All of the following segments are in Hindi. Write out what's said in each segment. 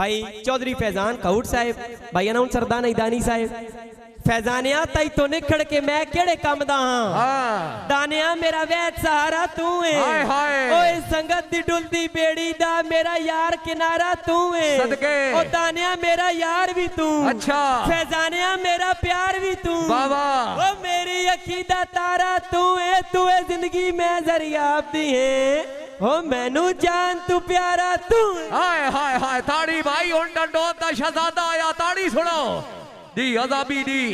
भाई चौधरी फैजान कौट साहब, भाई अनाउंसर दाना ईदानी साहब। फैजानिया तई तो निखड़ के मैं केड़े कम दा हां, दानिया मेरा वैद सहारा तू है, ओए संगत दी डुलदी बेड़ी दा मेरा यार किनारा तू है, सदके ओ दानिया मेरा यार भी तू, अच्छा फैजानिया मेरा प्यार भी तू, बाबा ओ मेरी अकीदा तारा तू है जिंदगी में जरियाब दी है, ओ मैनू जान तू प्यारा तू। हाय हाय हाय ताड़ी भाई हुन डंडोत दा शहजादा आया, ताड़ी सुनो दी अजाबी दी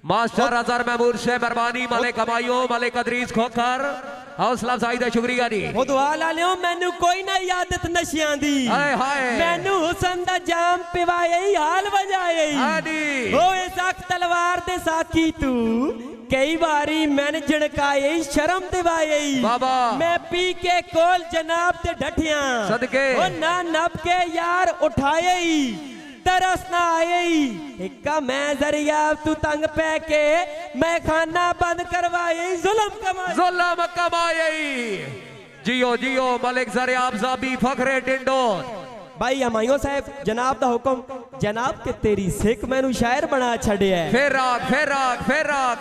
मास्टर अजहर महमूद से मेहरबानी, मलिक कमाइयो मलिक अदरीस खोखर हौसला अफजाई दा शुक्रिया जी। ओ दुआ ला लियो मैनू कोई ना आदत नशियां दी, हाय हाय मैनू हुसन दा जाम पिवाए हाल बजाए, ओ इस अख तलवार दे साकी तू कई बारी मैंने झणकाए शर्म दिवाए, बाबा मैं पी के कोल जनाब ते डठिया सदके ओ ना नब के यार उठाए तरस ना आए, इक्का मैं जरिया तू तंग पै के मैं खाना बंद करवाए जुल्म कमाए। जियो जियो मलिक जरियाब ज़ाबी फखरे टिंडो। भाई हमायूं साहब जनाब दा हुक्म, जनाब के तेरी सिख मैनू शायर बना छड़िया है, फिर राग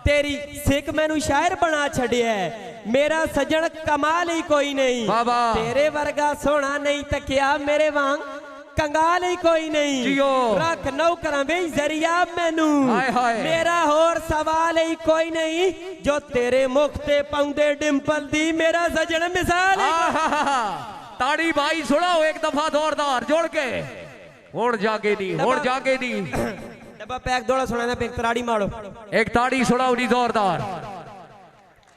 तेरी सिख मैनू शायर बना छड़िया है, मेरा सजन कमाल ही कोई नहीं, बाबा तेरे वर्गा सोना नहीं तकिया मेरे वांग कंगाल ही कोई नहीं, जियो रख नौकरा वे जरिया मैनू, हाय हाय मेरा होर सवाल ही कोई नहीं, जो तेरे मुख ते पाउंदे डिंपल दी मेरा सजन मिसाल। ताड़ी भाई सुनाओ एक दफा जोरदार जोड़ के, हुण जागे दी डब्बा पैक दौड़ा सुनाना पे तराड़ी मारो, एक ताड़ी सुनाओ नी जोरदार।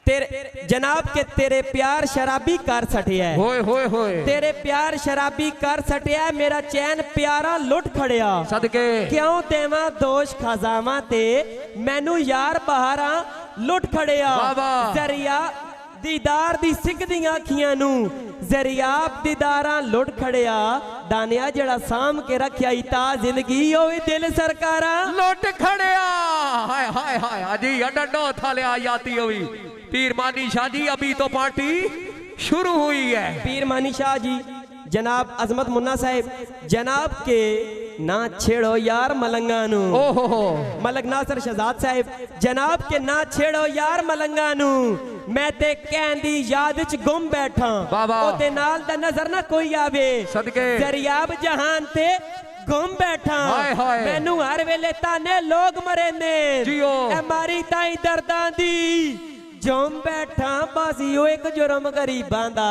तेरे जनाब के तेरे प्यार शराबी कर सटिया है, होए तेरे प्यार शराबी कर सटिया है, मेरा चैन प्यारा लुट खड़िया सदके क्यों देवा दोष खजावा ते मैनू यार बहारा लुट खड़िया, जरिया दीदार दी सिख दी अखियां नू जरियाब दीदारा लुट खड़िया, दानिया जड़ा साम के रखिया इता जिंदगी ओए दिल सरकारा लुट खड़िया। हाय हाय हाय अजी डंडो थाले आती हुई पीर मानी शाह जी, अभी तो पार्टी शुरू हुई है। पीर मानी शाह जी जनाब अजमत मुन्ना साहब, जनाब के ना छेड़ो यार मलंगानू, ओहो मलक नासर शहजाद साहब, जनाब के ना छेड़ो यार मलंगानू, मैं ते कहंदी याद च गुम बैठा, ओदे नाल दा नजर ना कोई आवे, सदके जरियाब जहान ते गुम बैठा, मैनू हर वेले ताने लोग मरे ने, ए मारी ताई दर्दां दी जुम बैठा, बस यो एक जुर्म गरीबां दा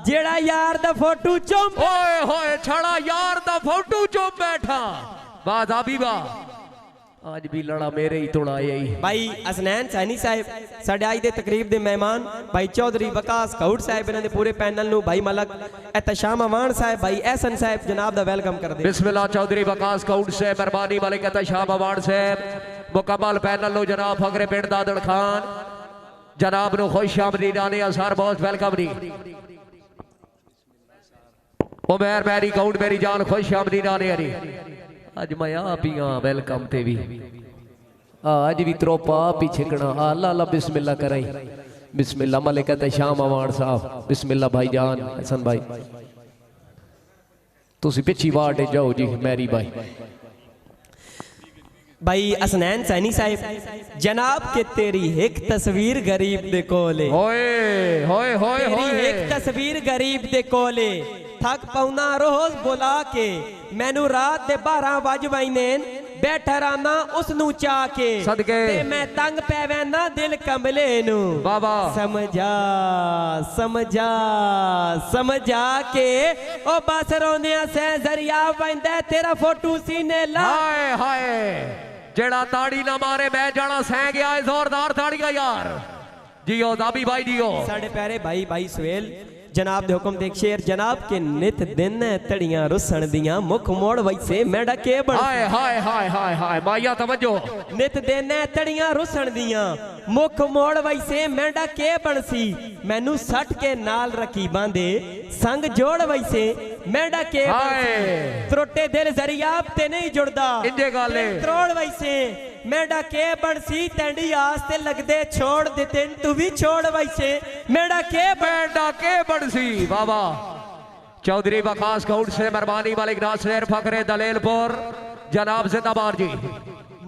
जेड़ा यार दा फोटो चुम, ओए होए छड़ा यार दा फोटो चुम बैठा, बात आबी बा आज भी लड़ा मेरे ही तुड़ाए ही। भाई हसनैन सैनी साहब साडे आज दे तकरीब दे मेहमान, भाई चौधरी वकास कौट साहब इन्हां दे पूरे पैनल नू, भाई मलक एहतशाम अवान साहब, भाई एहसन साहब जनाब दा वेलकम कर दे। बिस्मिल्लाह चौधरी वकास कौट से मेहरबानी, मलिक एहतशाम अवान साहब मुकम्मल पैनल नो जनाब फखरे पिंड दादड़ खान जनाब नु खुश आमदीद आने असर बहुत वेलकम दी, उमर मेरी कौट मेरी जान खुश आमदीद आने अरी, आज मैं आप ही हाँ वेलकम ते भी आज भी त्रोपा पीछे कना अल्लाह बिस्मिल्लाह कराई, बिस्मिल्लाह मलिक एहतशाम अवान साहब, बिस्मिल्लाह भाईजान हसन भाई तुसी पिछी वार्ड जाओ जी मैरी भाई। भाई हसनैन सैनी साहब जनाब के तेरी एक तस्वीर गरीब दे कोले, होए होए होए तेरी एक तस्वीर गरीब दे कोले, थक पौना रोज बुला के मैनू रात दे 12 वज वैनेन, बैठा रहना उसनू चा के सदके ते मैं तंग पै वैना दिल कमले नू, बाबा समझा के ओ बस रोंदिया से जरिया वैंदा तेरा फोटो सीने ला। हाय हाय जेड़ा ताड़ी ना मारे मैं जाना सह गया है, जोरदार ताड़ियां यार जियो दाबी भाई जियो। साढ़े प्यारे भाई भाई सुहेल जनाब दे हुक्म देख शेर, जनाब के नित दिन तड़ियां रुसन दियां मुख मोड़ वैसे मैडा के बन, हाय हाय हाय हाय हाय माया तवज्जो, नित दिन तड़ियां रुसन दियां मुख मोड़ वैसे मैडा के बनसी, मैनू सट के नाल रखी बांधे संग जोड़ वैसे मैडा के बनसी, त्रोटे दिल जरियाब ते नहीं जुड़दा इंजे गाले त्रोड़ वैसे मेरा के बनसी, तेंडी आस्ते लगदे छोड़ देते तू भी छोड़ वैसे मेरा के बनसी, बाबा चौधरी वखास काउंट से मेहरबानी मालिक नासिर फखरे दलेलपुर जनाब जिंदाबाद जी।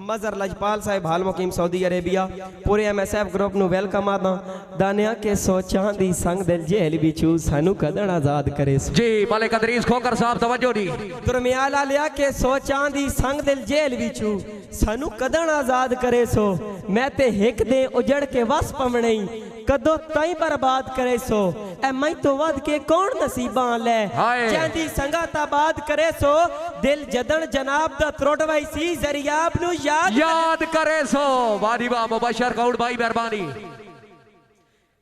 मजर लजपाल साहब हाल मुकीम सऊदी अरेबिया पूरे MSF ग्रुप नु वेलकम आदा दानिया के सोचां दी संग दिल जेल विचू सानू कदन आजाद करे सो जी। मालिक अदरीस खोकर साहब तवज्जो दी। दुरमियाला लिया के सोचां दी संग दिल जेल विचू सानू कदन आजाद करे सो मैं ते हिक दे उजड़ के वस पवणे कदों ताई बर्बाद करे सो ए मैं तो वध के कौन नसीबा ले चांदी संगत आबाद करे सो दिल जदन जनाब दा त्रोड़वाई सी जरियाब नु याद करे सो। वादी वाह मुबशर काउंट भाई मेहरबानी।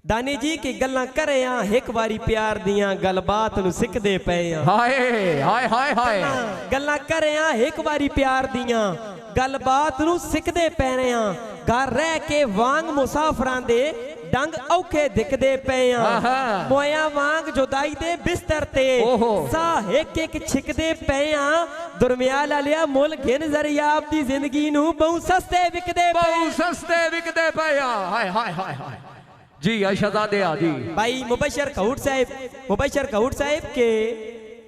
दानी जी की गल्लां करे आ एक बारी प्यार दियां गलबात नु सिखदे पे आ हाय हाय हाय हाय गल्लां करे आ एक बारी प्यार दियां गलबात नु सिखदे पे आ घर रह के वांग मुसाफरां दे डंग औखे दिखदे पे आ मोया वांग जुदाई दे बिस्तर ते सा एक एक छिकदे पे आ दुरमियाला लिया मुल घिन जरियाब दी जिंदगी नु बहु सस्ते विकदे पे आ हाय हाय हाय हाय जी। शहजादे आ जी। भाई मुबशर कौड़ साहिब के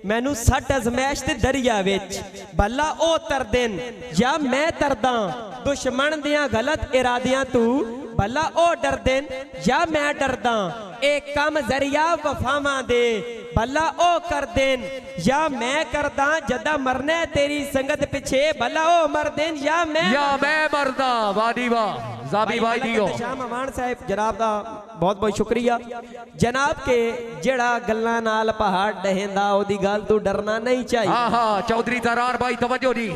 मैनू सट अजमैश ते दरिया विच भला ओ तरदेन या मैं तरदा दुश्मन दियां गलत इरादियां तू भला ओ डरदेन या मैं डरदा एक कम जरिया वफावां दे भला ओ कर देन या मैं करदा जदा मरने तेरी संगत पिछे भला ओ मर देन या मैं मरदा। वादी वाह जाबी भाई दियो। शाह महमान साहब जनाब दा बहुत बहुत शुक्रिया जनाब के जेड़ा गल्लां नाल पहाड़ डहेंदा ओदी गल तू डरना नहीं चाहिए। हां हां चौधरी तरार भाई तवज्जो दी।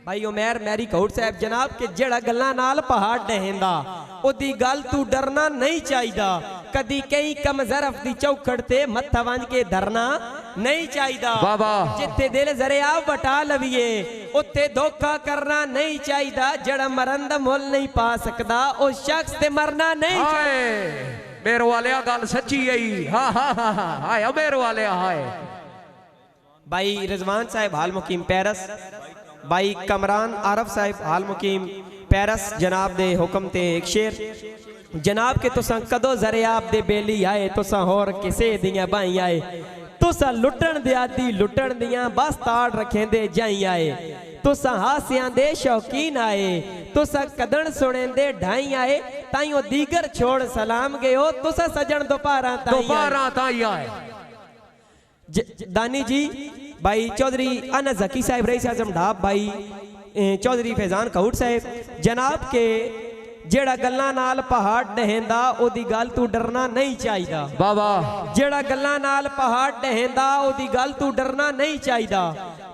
भाई उमर मैरी कौड़ साहब जनाब के जेड़ा गल्लां नाल पहाड़ डहेंदा ओदी गल तू डरना नहीं चाहिदा कदी कई कम ज़रफ दी चौखड़ ते मत्था वंज के धरना नहीं चाहिदा जिथे दिल जरिया वटा लविए उत्ते धोखा करना नहीं चाहिदा जड़ा मरन दा मुल नहीं पा सकदा उस शख्स ते मरना नहीं चाहिए। मेरे वाले गल सच्ची है। हां हां हां हाय मेरे वाले हाय। भाई रिजवान साहब हाल मुकीम पेरिस भाई कमरान आरफ साहब हाल मुकीम पेरिस जनाब दे हुक्म ते एक शेर जनाब के तुसा कदों जरियाब दे बेली आए तुसा होर किसे दियां बाई आए तुसा लुटन दे आदि लुटन दियां बस ताड़ रखेंदे जाई आए तुसा हासियां दे शौकीन आए तुसा कदन सुने दे ढाई आए ताइयों दीगर छोड़ सलाम गए हो तुसा सजन दोबारा ताई आए। दानी जी भाई चौधरी अनस जकी साहब रईस आजम ढाब भाई चौधरी फैजान कौड़ साहब जनाब के जेड़ा गल्लां नाल पहाड़ डहेंदा ओदी गल तू डरना नहीं चाहिदा बाबा जेड़ा गल्लां नाल पहाड़ डहेंदा ओदी गल तू डरना नहीं चाहिदा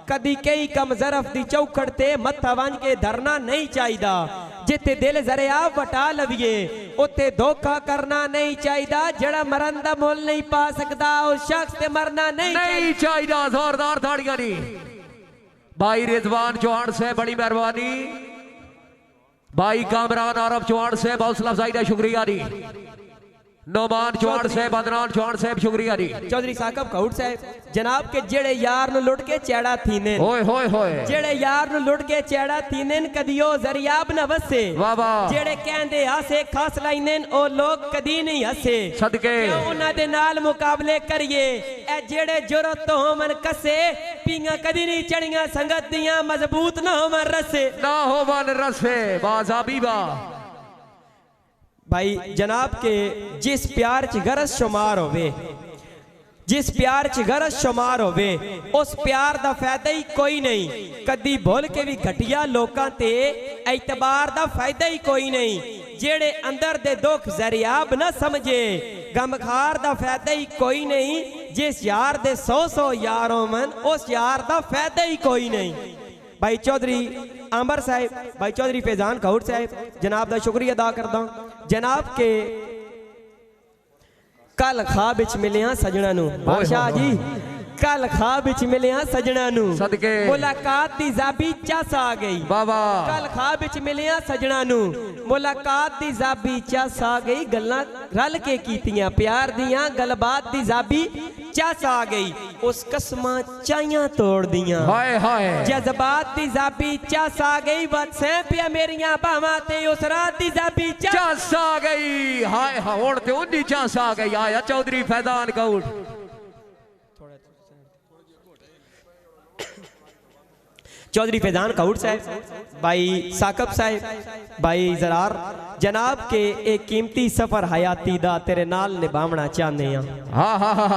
कदी कई कम ज़रफ दी चौखड़ ते मत्था वंज के धरना नहीं चाहिदा जिथे दिल जरिया वटा लविए उत्ते धोखा करना नहीं चाहिदा जड़ा मरन दा मुल नहीं पा सकदा उस शख्स ते मरना नहीं चाहिदा। जोरदार ताड़ियां दी भाई रिजवान चौहान से बड़ी मेहरबानी। भाई कामरान आरफ चौहान से हौसला अफजाई का शुक्रिया दी। नौमान चौहान साहब अदनान चौहान साहब शुक्रिया दी। चौधरी साकब कौड़ साहब जनाब के जेड़े यार नु लुट के चैड़ा थीने होए होए होए जेड़े यार नु लुट के चैड़ा थीने कदियो जरियाब न वसे वाह वाह जेड़े कहंदे हासे खास लाइने ओ लोग कदी नहीं हसे सदके उन्हां दे नाल मुकाबले करिए ए जेड़े जुरत तो होमन कसे पींगा कदी नहीं चढ़ियां संगत दियां मजबूत न होमन रसे बाजाबी बा। भाई जनाब के जिस प्यार च गरज शुमार होवे जिस प्यार च गरज शुमार होवे उस प्यार दा फायदा ही कोई नहीं कदी भुल के भी घटिया लोकां ते एतबार दा फायदा ही कोई नहीं जेड़े अंदर दे दुख जरियाब न समझे गमखार दा फायदा ही कोई नहीं जिस यार दे 100 यार होवन उस यार दा फायदा ही कोई नहीं। भाई चौधरी आंबर साहब भाई चौधरी फैजान कौड़ साहब जनाब दा शुक्रिया अदा करदा जनाब के कल ख्वाब विच मिलिया सजना नू बादशाह जी कल ख्वाब विच मिलिया सजना नू सदके मुलाकात दी जाबी चस आ गई बाबा कल ख्वाब विच मिलिया सजना नू मुलाकात दी जाबी चस आ गई गल्लां रल के कीतियां प्यार दियां गलबात दी जाबी चस आ गई उस कसमां चाइयां तोड़ दियां हाय हाय जज्बात दी जाबी चस आ गई वत्से पिया मेरियां बावां ते उस रात दी जाबी चस आ गई हाय हुण ते उन्नी चस आ गई आया चौधरी फैजान कौड़ चौधरी फैजान काउट साहब, भाई साकब साहब, भाई जरार जनाब के एक कीमती सफर हयाती दा तेरे नाल निभावना चाहते हैं।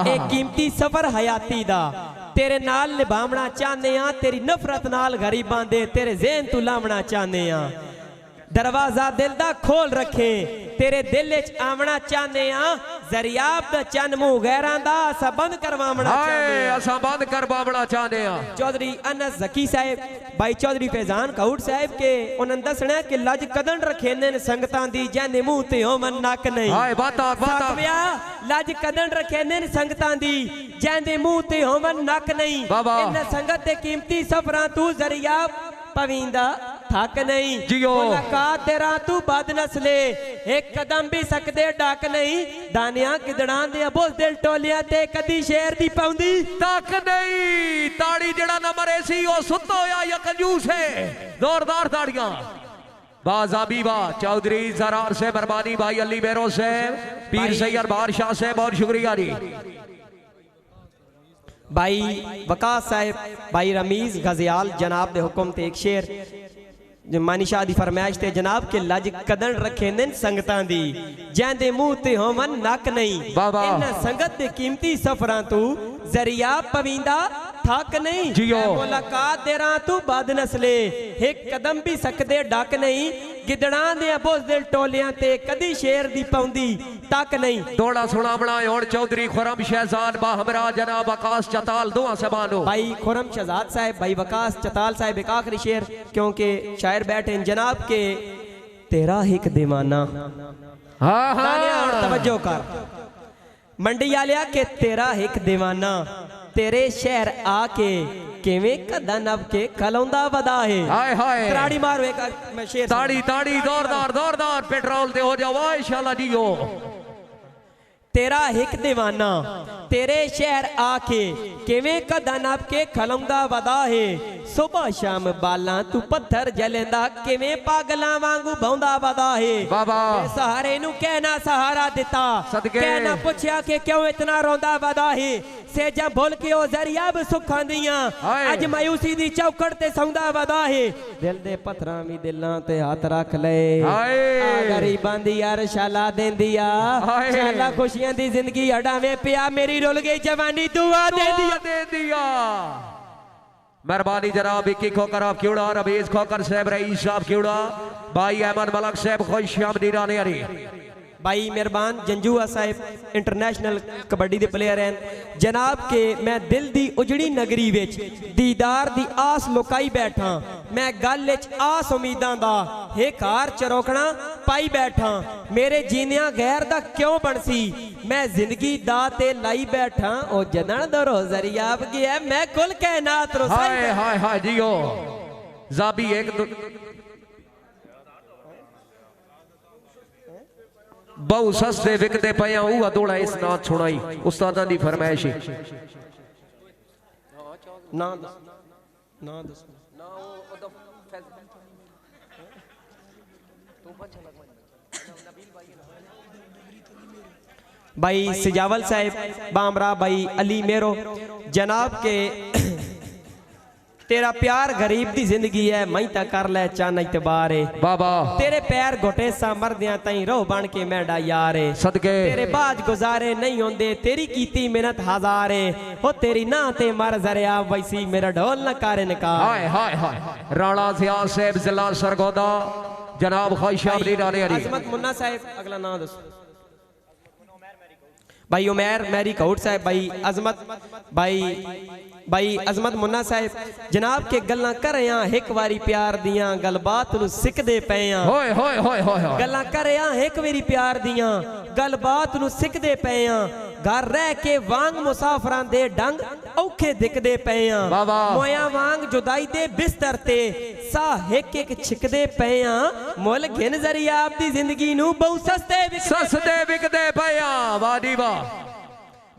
एक कीमती सफर हयाती दा तेरे नाल निभावना चाहते हैं। तेरी नफरत नाल गरीबां दे तेरे ज़हन तू लावना चाहते हैं। दरवाजा दिल दा खोल रखे तेरे दिल च आवना चाहते हैं। जरियाब दा चन मुंह गैरां दा असा बंद करवावना चाहते हैं। चौधरी अनस जकी साहब, भाई चौधरी फैजान काउट साहब के उन्होंने दसना कि लज कदन रखे ने संगतां दी जैने मुंह ते होमन नक नहीं। लज कदन रखे ने संगतां दी जैने मुंह ते होमन नक नहीं। इन संगत दे कीमती सफरां तू जरियाब पवींदा थक नहीं। मुलाकात तेरा तू बद नस्ले एक कदम भी सकदे डक नहीं। दानिया किदड़ां दे बोल दिल टोलियां ते कदी शेर दी पाउंदी तक नहीं। ताड़ी जड़ा न मरे सी ओ सुत्तो या कंजूस है। जोरदार ताड़ियां बाजाबी बा चौधरी जरार से मेहरबानी, भाई अली मेरो से, पीर सैयद बादशाह से बहुत शुक्रिया जी। भाई वकास साहब, भाई रमीज गजियाल जनाब दे हुक्म ते एक शेर मानिशाह दी फरमाइश ते जनाब के लज कदन रखे ने संगतां दी जैंदे मुंह ते होमन नक नहीं। इन संगत दे कीमती सफरां तू जरिया पवींदा थक नहीं। मुलाकात देरा तू बद नस्ले एक कदम भी सकदे डक नहीं। गिदड़ां दे बुज़दिल टोलियां ते कदी शेर दी पाउंदी तक नहीं। थोड़ा सुना बनाए और चौधरी खुरम शहजाद बाहमरा जनाब वकास चताल दुआ सबानो। भाई खुरम शहजाद साहब, भाई वकास चताल साहब एक आखिरी शेर क्योंकि शायर बैठे जनाब के तेरा हिक दीवाना। तवज्जो कर मंडी आलिया के तेरा हिक दीवाना तेरे शहर आके किवें कदा नब के कलौंदा वदा है। हाय हाय ताड़ी मारो एक शेर ताड़ी ताड़ी जोरदार जोरदार पेट्रोल ते हो जाओ इंशाल्लाह जी। हो तेरा हिक दीवाना तेरे शहर आके किवें कदा नब के खलौंदा वदा है। सुबह शाम बाला तू पत्थर जलेंदा किवें पागलां वांगू बौंदा वदा है। सहारे नू कहना सहारा दिता कहना पुछया कि क्यों इतना रोंदा वदा है। सेजा भुल के ओ जरिया भी सुखां दियां अज मायूसी दी चौकड़ ते सौंदा वदा है। दिल दे पत्थरां भी दिलां ते हाथ रख ले गरीबां दी यार शाला देंदिया शाला खुशियां दी जिंदगी हटावे पिया मेरी रुल गई जवानी दुआ दे दिया। मेहरबानी जनाब इक्की खोकर आप क्योड़ा, रबीज खोकर साहब, रईस साहब क्योड़ा, भाई अहमद मलक साहब खुश आमदीद आने आ रही। भाई मेहरबान जंजुआ साहब इंटरनेशनल कबड्डी दे प्लेयर हैं जनाब के। मैं दिल दी उजड़ी नगरी विच दीदार दी आस लुकाई बैठा। मैं गल विच आस उम्मीदां दा एक हार चरोकना पाई बैठा। मेरे जीनिया गैर दा क्यों बनसी मैं जिंदगी दा ते लाई बैठा। ओ जदन दरो जरियाब गया मैं कुल कायनात रो। हाय हाय हाय जियो जाबी एक बहु सस्ते विकते पया हुआ दौड़ा इस नाथ छुड़ाई उस्तादा दी फरमाइश ना भाई सिजावल साहब बामरा, भाई अली मेरो जनाब के तेरा प्यार गरीब दी जिंदगी है मैं ता कर ले चान इतबार है। बाबा तेरे पैर घोटे सा मरदियां ताई रो बन के मैडा यार है। सदके तेरे बाज गुजारे नहीं होंदे तेरी कीती मेहनत हजार है। हो तेरी ना ते मर जरिया वैसी मेरा ढोल न करे निकाल। हाय हाय हाय राणा जिया साहब जिला सरगोदा जनाब ख्वाहिशाब दी डाले अजमत मुन्ना साहब अगला नाम दसो। भाई उमैर मैरी काउट साहब, भाई अजमत भाई अजमत मुन्ना साहब जनाब के गल्लां कर रहा एक वारी प्यार दियां गलबात नू सिखदे पे आ। होए होए होए होए गल्लां कर रहा एक वारी प्यार दियां गलबात नू सिखदे पे आ। घर रह के वांग मुसाफरां दे डंग औखे दिखदे पे आ। मोया वांग जुदाई दे बिस्तर ते साह एक एक छिकदे पे आ। मुल घिन जरिया आपदी जिंदगी नू बहु सस्ते विकदे पे आ। वादी वाह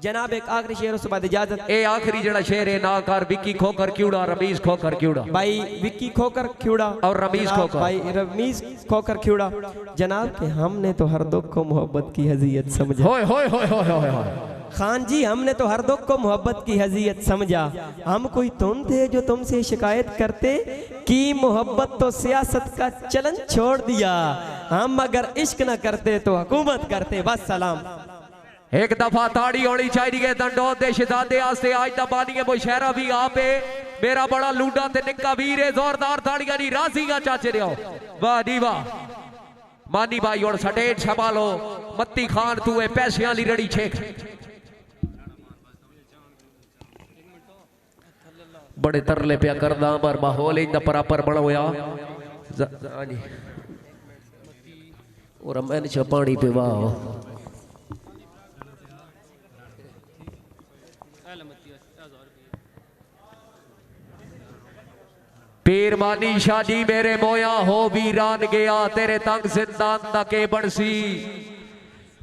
जनाब एक आखिरी शेर उस बाद इजाजत। ए आखिरी जड़ा शेर है नाकार विक्की खोकर क्यूड़ा रमीज खोकर क्यूड़ा। भाई विक्की खोकर क्यूड़ा और रमीज खोकर। भाई रमीज खोकर क्यूड़ा जनाब के हमने तो हर दुख को मोहब्बत की हजीयत समझा। होए होए होए होए होए खान जी हमने तो हर दुख को मोहब्बत की हजीयत समझा, हम कोई तुम थे जो तुमसे शिकायत करते कि मोहब्बत तो सियासत का चलन छोड़ दिया, हम अगर इश्क न करते तो हुकूमत करते। बस सलाम। एक दफा ताड़ी होनी चाहिए दंडो दे शहजादे आस्ते आज दा बानी मुशहरा भी आपे मेरा बड़ा लूडा ते निक्का वीर है जोरदार ताड़ियां दी राजी गा चाचे रियो वाह दी वाह मानी भाई और सटेट संभालो मत्ती खान तू है पैसे वाली रड़ी छेक बड़े तरले पिया करदा पर माहौल इंदा बराबर बड़ा होया और मैंने च पानी पिवा पीर मानी शाह जी मेरे मोया हो वीरान गया तेरे तंग जिंदान दा के बनसी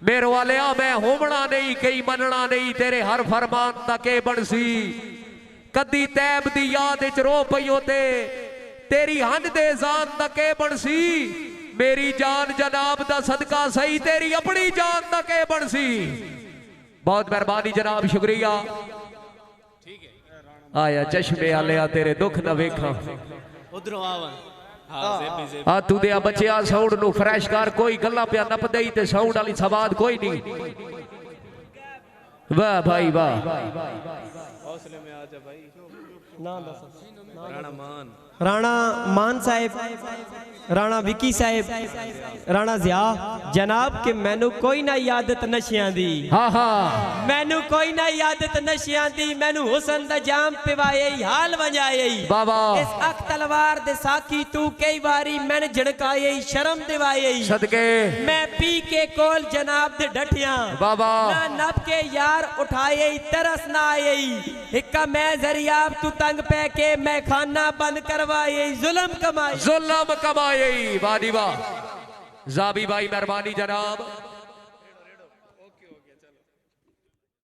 मेरे वाले मैं होमना नहीं कई मनना नहीं तेरे हर फरमान दा के बनसी कदी तैब दी याद च रो पईयो ते तेरी हंज दे जान दा के बनसी मेरी जान जनाब दा सदका सही तेरी अपनी जान दा के बनसी। बहुत मेहरबानी जनाब शुक्रिया। आया चश्मे आलिया तेरे दुख न वेखा आ तू दे बच्चिया साउंड नु फ्रेश कर कोई गल्ला पिया नप दई ते साउंड वाली सवाद कोई नहीं। वाह भाई वाह हौसले में आजा भाई। राणा मान साहेब, राणा विकी साहेब, राणा जिया जनाब के मैनू कोई ना यादत नशियां दी। हाँ हाँ मैनू कोई ना यादत नशियां दी मैनू हुसन दा जाम पिवाए हाल वंजाए बाबा इस अख तलवार दे साकी तू कई बारी मैंने झड़काए शर्म दिवाए सदके मैं पी के कोल जनाब दे डठिया बाबा ना नब के यार उठाए तरस ना आए इक्का मैं जरियाब तू तंग पै के मैं खाना बंद करवाए जुल्म कमाए वाह वाह जाबी भाई मेहरबानी जनाब।